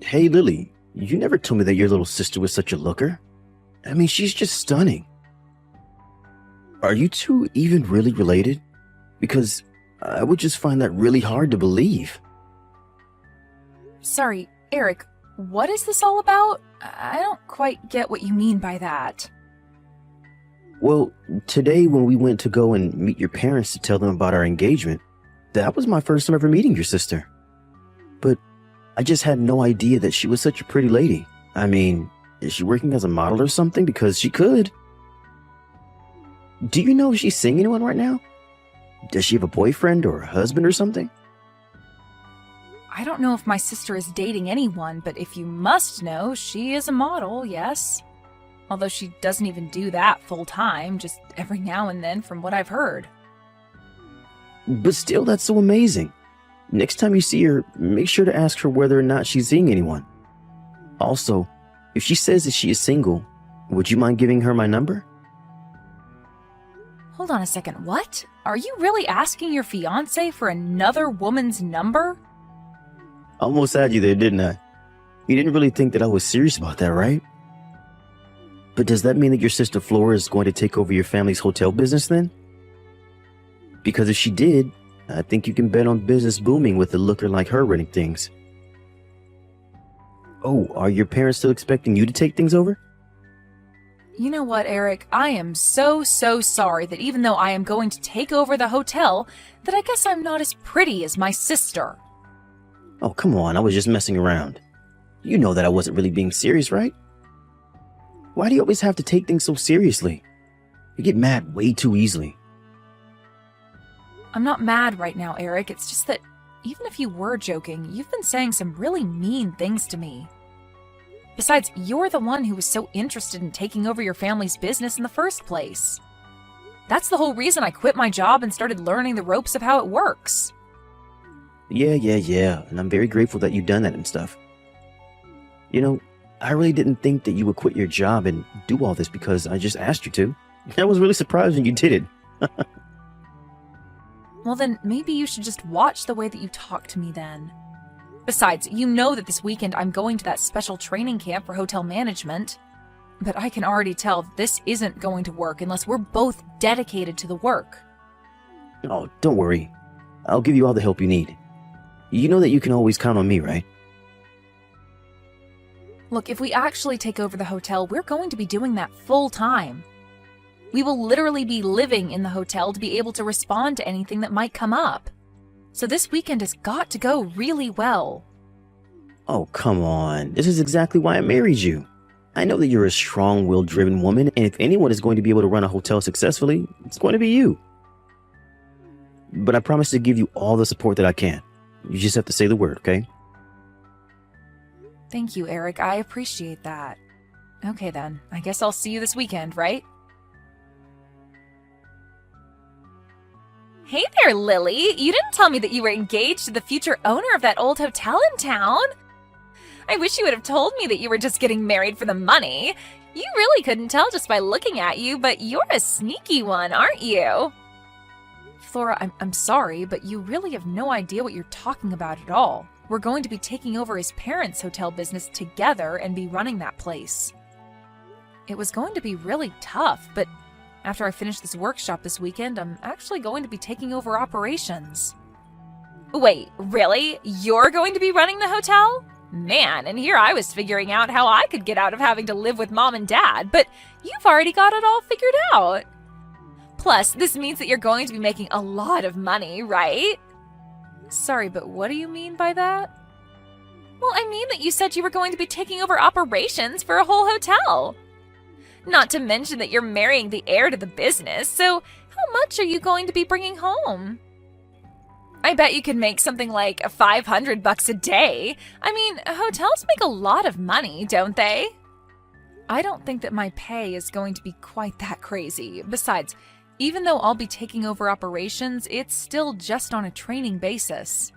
Hey, Lily, you never told me that your little sister was such a looker. I mean, she's just stunning. Are you two even really related? Because I would just find that really hard to believe. Sorry, Eric, what is this all about? I don't quite get what you mean by that. Well, today when we went to go and meet your parents to tell them about our engagement, that was my first time ever meeting your sister. But I just had no idea that she was such a pretty lady. I mean, is she working as a model or something? Because she could. Do you know if she's seeing anyone right now? Does she have a boyfriend or a husband or something? I don't know if my sister is dating anyone, but if you must know, she is a model, yes. Although she doesn't even do that full time, just every now and then from what I've heard. But still, that's so amazing. Next time you see her, make sure to ask her whether or not she's seeing anyone. Also, if she says that she is single, would you mind giving her my number? Hold on a second, what? Are you really asking your fiancé for another woman's number? Almost had you there, didn't I? You didn't really think that I was serious about that, right? But does that mean that your sister Flora is going to take over your family's hotel business then? Because if she did, I think you can bet on business booming with a looker like her running things. Oh, are your parents still expecting you to take things over? You know what, Eric? I am so sorry that even though I am going to take over the hotel, that I guess I'm not as pretty as my sister. Oh, come on, I was just messing around. You know that I wasn't really being serious, right? Why do you always have to take things so seriously? You get mad way too easily. I'm not mad right now, Eric. It's just that even if you were joking, you've been saying some really mean things to me. Besides, you're the one who was so interested in taking over your family's business in the first place. That's the whole reason I quit my job and started learning the ropes of how it works. Yeah, and I'm very grateful that you've done that and stuff. You know, I really didn't think that you would quit your job and do all this because I just asked you to. I was really surprised when you did it. Well then, maybe you should just watch the way that you talk to me then. Besides, you know that this weekend I'm going to that special training camp for hotel management. But I can already tell this isn't going to work unless we're both dedicated to the work. Oh, don't worry. I'll give you all the help you need. You know that you can always count on me, right? Look, if we actually take over the hotel, we're going to be doing that full time. We will literally be living in the hotel to be able to respond to anything that might come up. So this weekend has got to go really well. Oh, come on. This is exactly why I married you. I know that you're a strong-willed driven woman, and if anyone is going to be able to run a hotel successfully, it's going to be you. But I promise to give you all the support that I can. You just have to say the word, okay? Thank you, Eric. I appreciate that. Okay then, I guess I'll see you this weekend, right? Hey there, Lily! You didn't tell me that you were engaged to the future owner of that old hotel in town. I wish you would have told me that you were just getting married for the money. You really couldn't tell just by looking at you, but you're a sneaky one, aren't you? Flora, I'm sorry, but you really have no idea what you're talking about at all. We're going to be taking over his parents' hotel business together and be running that place. It was going to be really tough, but after I finish this workshop this weekend, I'm actually going to be taking over operations. Wait, really? You're going to be running the hotel? Man, and here I was figuring out how I could get out of having to live with Mom and Dad, but you've already got it all figured out. Plus, this means that you're going to be making a lot of money, right? Sorry, but what do you mean by that? Well, I mean that you said you were going to be taking over operations for a whole hotel. Not to mention that you're marrying the heir to the business, so how much are you going to be bringing home? I bet you could make something like $500 a day. I mean, hotels make a lot of money, don't they? I don't think that my pay is going to be quite that crazy. Besides, even though I'll be taking over operations, it's still just on a training basis.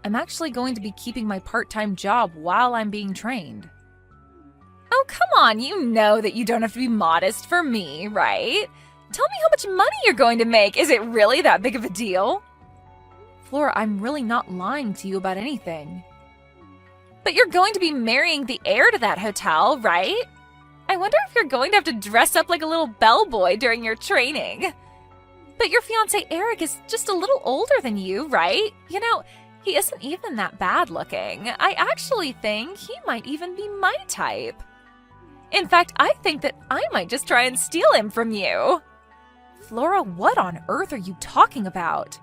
I'm actually going to be keeping my part-time job while I'm being trained. Oh, come on, you know that you don't have to be modest for me, right? Tell me how much money you're going to make. Is it really that big of a deal? Flora, I'm really not lying to you about anything. But you're going to be marrying the heir to that hotel, right? I wonder if you're going to have to dress up like a little bellboy during your training. But your fiancé Eric is just a little older than you, right? You know, he isn't even that bad looking. I actually think he might even be my type. In fact, I think that I might just try and steal him from you. Flora, what on earth are you talking about?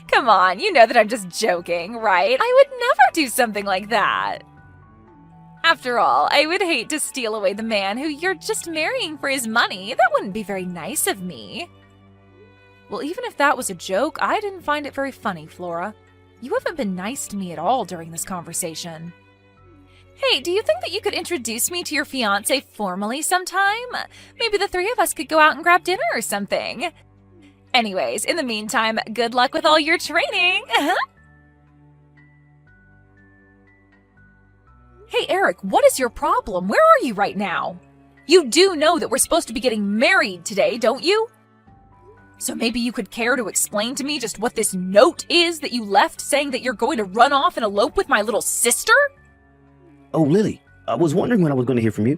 Come on, you know that I'm just joking, right? I would never do something like that. After all, I would hate to steal away the man who you're just marrying for his money. That wouldn't be very nice of me. Well, even if that was a joke, I didn't find it very funny, Flora. You haven't been nice to me at all during this conversation. Hey, do you think that you could introduce me to your fiancé formally sometime? Maybe the three of us could go out and grab dinner or something. Anyways, in the meantime, good luck with all your training. Hey, Eric, what is your problem? Where are you right now? You do know that we're supposed to be getting married today, don't you? So maybe you could care to explain to me just what this note is that you left saying that you're going to run off and elope with my little sister? Oh, Lily, I was wondering when I was going to hear from you.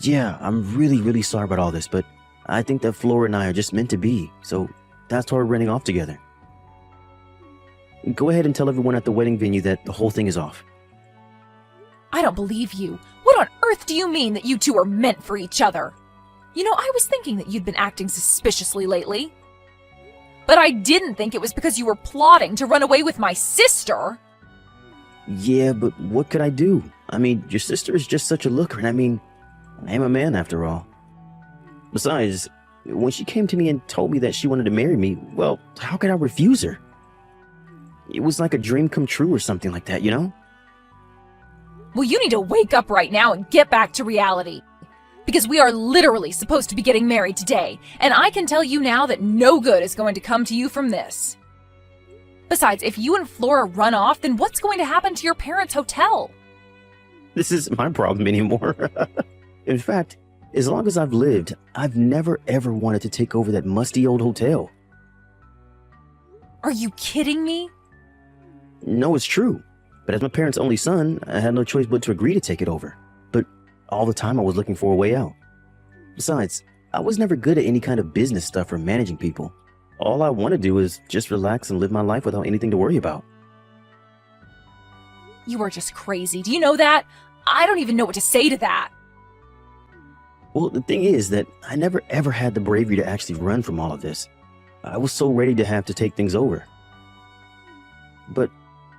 Yeah, I'm really sorry about all this, but I think that Flora and I are just meant to be, so that's why we're running off together. Go ahead and tell everyone at the wedding venue that the whole thing is off. I don't believe you. What on earth do you mean that you two are meant for each other? You know, I was thinking that you'd been acting suspiciously lately. But I didn't think it was because you were plotting to run away with my sister. Yeah, but what could I do? I mean, your sister is just such a looker, and I am a man after all. Besides, when she came to me and told me that she wanted to marry me, well, how could I refuse her? It was like a dream come true or something like that, you know? Well, you need to wake up right now and get back to reality. Because we are literally supposed to be getting married today, and I can tell you now that no good is going to come to you from this. Besides, if you and Flora run off, then what's going to happen to your parents' hotel? This isn't my problem anymore. In fact, as long as I've lived, I've never ever wanted to take over that musty old hotel. Are you kidding me? No, it's true. But as my parents' only son, I had no choice but to agree to take it over. But all the time I was looking for a way out. Besides, I was never good at any kind of business stuff or managing people. All I want to do is just relax and live my life without anything to worry about. You are just crazy. Do you know that? I don't even know what to say to that. Well, the thing is that I never ever had the bravery to actually run from all of this. I was so ready to have to take things over. But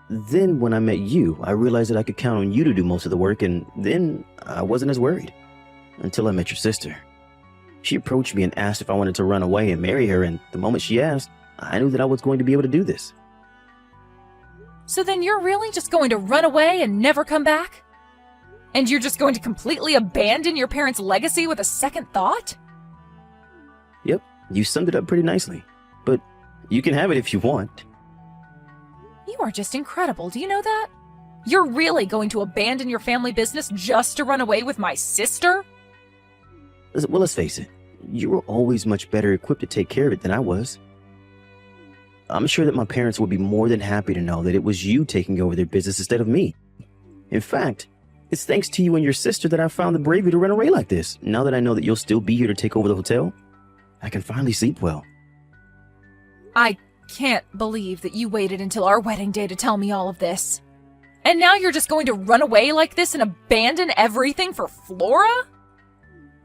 then when I met you, I realized that I could count on you to do most of the work, and then I wasn't as worried. Until I met your sister. She approached me and asked if I wanted to run away and marry her, and the moment she asked, I knew that I was going to be able to do this. So then you're really just going to run away and never come back? And you're just going to completely abandon your parents' legacy with a second thought? Yep, you summed it up pretty nicely. But you can have it if you want. You are just incredible, do you know that? You're really going to abandon your family business just to run away with my sister? Well, let's face it, you were always much better equipped to take care of it than I was. I'm sure that my parents would be more than happy to know that it was you taking over their business instead of me. In fact, it's thanks to you and your sister that I found the bravery to run away like this. Now that I know that you'll still be here to take over the hotel, I can finally sleep well. I can't believe that you waited until our wedding day to tell me all of this. And now you're just going to run away like this and abandon everything for Flora?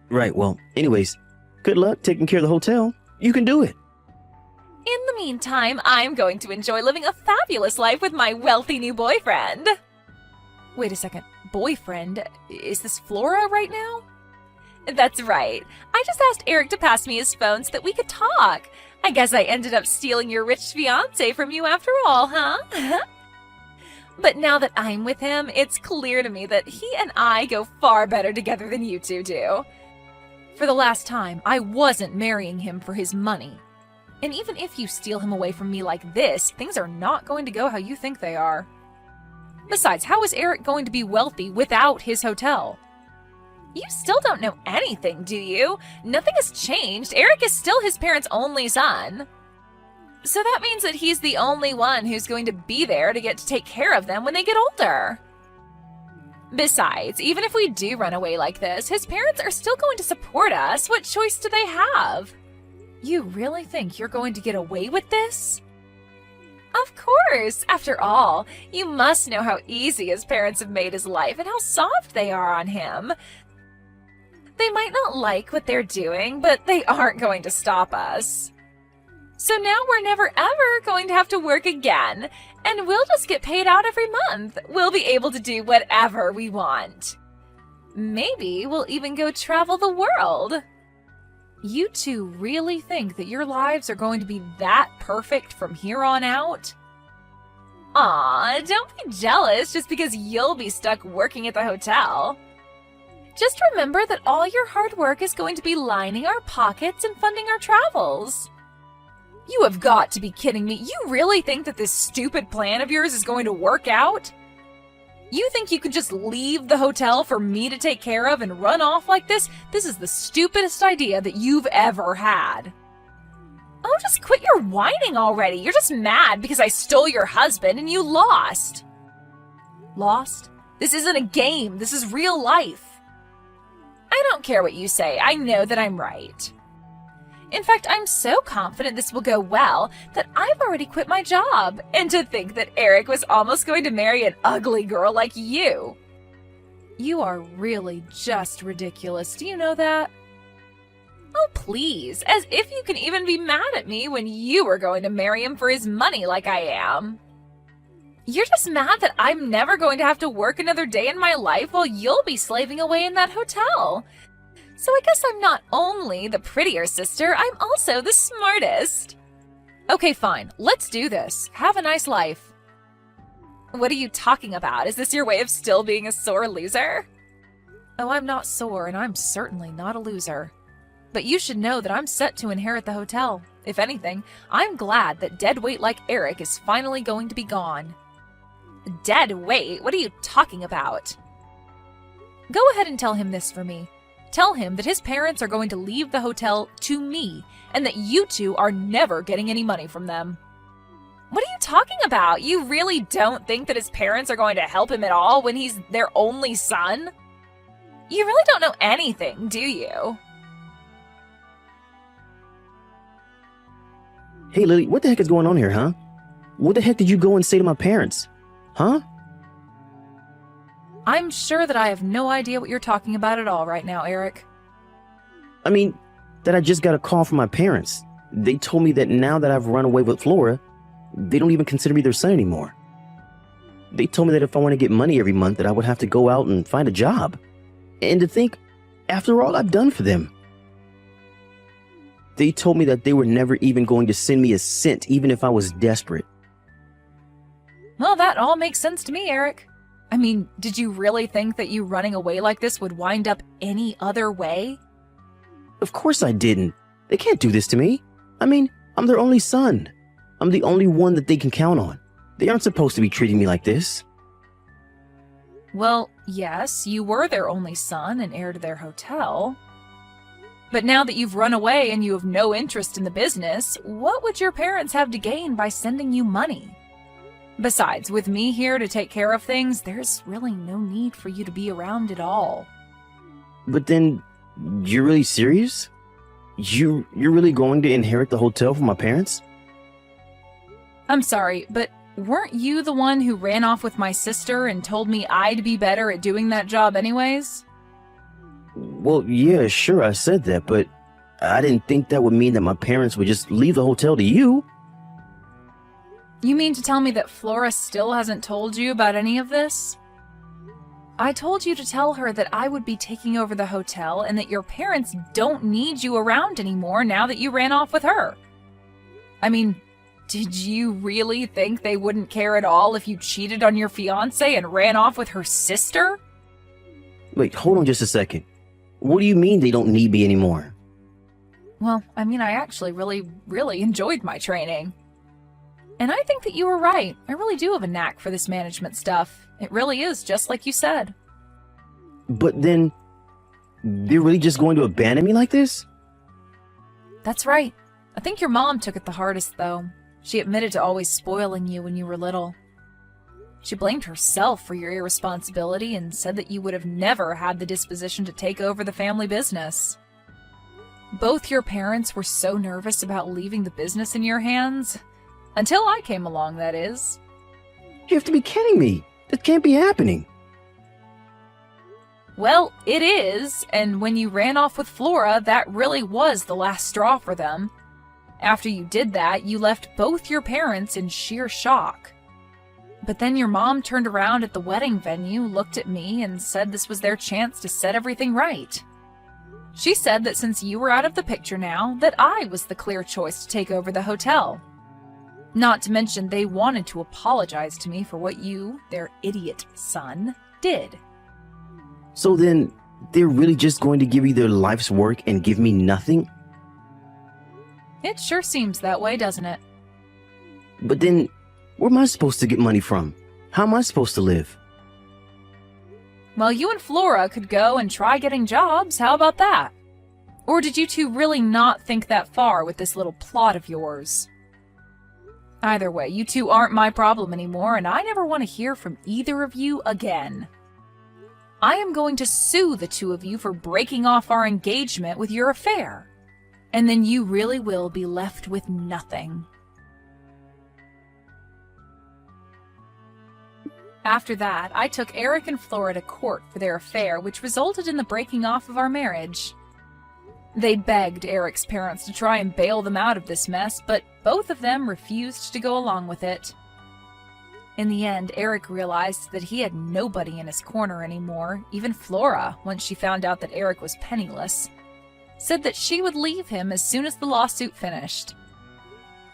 Right, well, anyways, good luck taking care of the hotel. You can do it. In the meantime, I'm going to enjoy living a fabulous life with my wealthy new boyfriend. Wait a second, boyfriend? Is this Flora right now? That's right. I just asked Eric to pass me his phone so that we could talk. I guess I ended up stealing your rich fiancé from you after all, huh? But now that I'm with him, it's clear to me that he and I go far better together than you two do. For the last time, I wasn't marrying him for his money. And even if you steal him away from me like this, things are not going to go how you think they are. Besides, how is Eric going to be wealthy without his hotel? You still don't know anything, do you? Nothing has changed. Eric is still his parents' only son. So that means that he's the only one who's going to be there to get to take care of them when they get older. Besides, even if we do run away like this, his parents are still going to support us. What choice do they have? You really think you're going to get away with this? Of course. After all, you must know how easy his parents have made his life and how soft they are on him. They might not like what they're doing, but they aren't going to stop us. So now we're never ever going to have to work again, and we'll just get paid out every month. We'll be able to do whatever we want. Maybe we'll even go travel the world. You two really think that your lives are going to be that perfect from here on out? Aw, don't be jealous just because you'll be stuck working at the hotel. Just remember that all your hard work is going to be lining our pockets and funding our travels. You have got to be kidding me. You really think that this stupid plan of yours is going to work out? You think you can just leave the hotel for me to take care of and run off like this? This is the stupidest idea that you've ever had. Oh, just quit your whining already. You're just mad because I stole your husband and you lost. Lost? This isn't a game. This is real life. I don't care what you say. I know that I'm right. In fact, I'm so confident this will go well that I've already quit my job. And to think that Eric was almost going to marry an ugly girl like you. You are really just ridiculous. Do you know that? Oh, please. As if you can even be mad at me when you were going to marry him for his money like I am. You're just mad that I'm never going to have to work another day in my life while you'll be slaving away in that hotel. So I guess I'm not only the prettier sister, I'm also the smartest. Okay, fine. Let's do this. Have a nice life. What are you talking about? Is this your way of still being a sore loser? Oh, I'm not sore, and I'm certainly not a loser. But you should know that I'm set to inherit the hotel. If anything, I'm glad that dead weight like Eric is finally going to be gone. Dead weight? What are you talking about? Go ahead and tell him this for me. Tell him that his parents are going to leave the hotel to me, and that you two are never getting any money from them. What are you talking about? You really don't think that his parents are going to help him at all when he's their only son? You really don't know anything, do you? Hey, Lily, what the heck is going on here, huh? What the heck did you go and say to my parents? Huh? I'm sure that I have no idea what you're talking about at all right now, Eric. I mean, that I just got a call from my parents. They told me that now that I've run away with Flora, they don't even consider me their son anymore. They told me that if I want to get money every month, that I would have to go out and find a job. And to think, after all I've done for them. They told me that they were never even going to send me a cent, even if I was desperate. Well, that all makes sense to me, Eric. I mean, did you really think that you running away like this would wind up any other way? Of course I didn't. They can't do this to me. I mean, I'm their only son. I'm the only one that they can count on. They aren't supposed to be treating me like this. Well, yes, you were their only son and heir to their hotel. But now that you've run away and you have no interest in the business, what would your parents have to gain by sending you money? Besides, with me here to take care of things, there's really no need for you to be around at all. But then, you're really serious? You're really going to inherit the hotel from my parents? I'm sorry, but weren't you the one who ran off with my sister and told me I'd be better at doing that job anyways? Well, yeah, sure, I said that, but I didn't think that would mean that my parents would just leave the hotel to you. You mean to tell me that Flora still hasn't told you about any of this? I told you to tell her that I would be taking over the hotel and that your parents don't need you around anymore now that you ran off with her. I mean, did you really think they wouldn't care at all if you cheated on your fiancé and ran off with her sister? Wait, hold on just a second. What do you mean they don't need me anymore? Well, I mean, I actually really enjoyed my training. And I think that you were right. I really do have a knack for this management stuff. It really is just like you said. But then, they're really just going to abandon me like this? That's right. I think your mom took it the hardest, though. She admitted to always spoiling you when you were little. She blamed herself for your irresponsibility and said that you would have never had the disposition to take over the family business. Both your parents were so nervous about leaving the business in your hands. Until I came along, that is. You have to be kidding me. That can't be happening. Well, it is, and when you ran off with Flora, that really was the last straw for them. After you did that, you left both your parents in sheer shock. But then your mom turned around at the wedding venue, looked at me, and said this was their chance to set everything right. She said that since you were out of the picture now, that I was the clear choice to take over the hotel. Not to mention they wanted to apologize to me for what you, their idiot son, did. So then, they're really just going to give you their life's work and give me nothing? It sure seems that way, doesn't it? But then, where am I supposed to get money from? How am I supposed to live? Well, you and Flora could go and try getting jobs. How about that? Or did you two really not think that far with this little plot of yours? Either way, you two aren't my problem anymore, and I never want to hear from either of you again. I am going to sue the two of you for breaking off our engagement with your affair. And then you really will be left with nothing. After that, I took Eric and Flora to court for their affair, which resulted in the breaking off of our marriage. They begged Eric's parents to try and bail them out of this mess, but both of them refused to go along with it. In the end, Eric realized that he had nobody in his corner anymore. Even Flora, once she found out that Eric was penniless, said that she would leave him as soon as the lawsuit finished.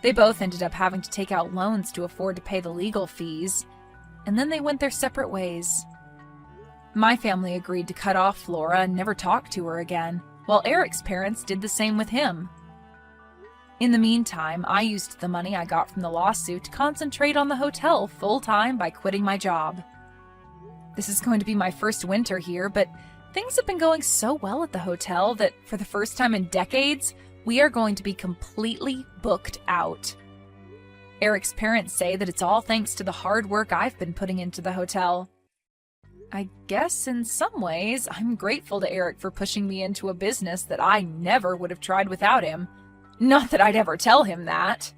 They both ended up having to take out loans to afford to pay the legal fees, and then they went their separate ways. My family agreed to cut off Flora and never talk to her again, while Eric's parents did the same with him. In the meantime, I used the money I got from the lawsuit to concentrate on the hotel full-time by quitting my job. This is going to be my first winter here, but things have been going so well at the hotel that for the first time in decades, we are going to be completely booked out. Eric's parents say that it's all thanks to the hard work I've been putting into the hotel. I guess in some ways, I'm grateful to Eric for pushing me into a business that I never would have tried without him. Not that I'd ever tell him that.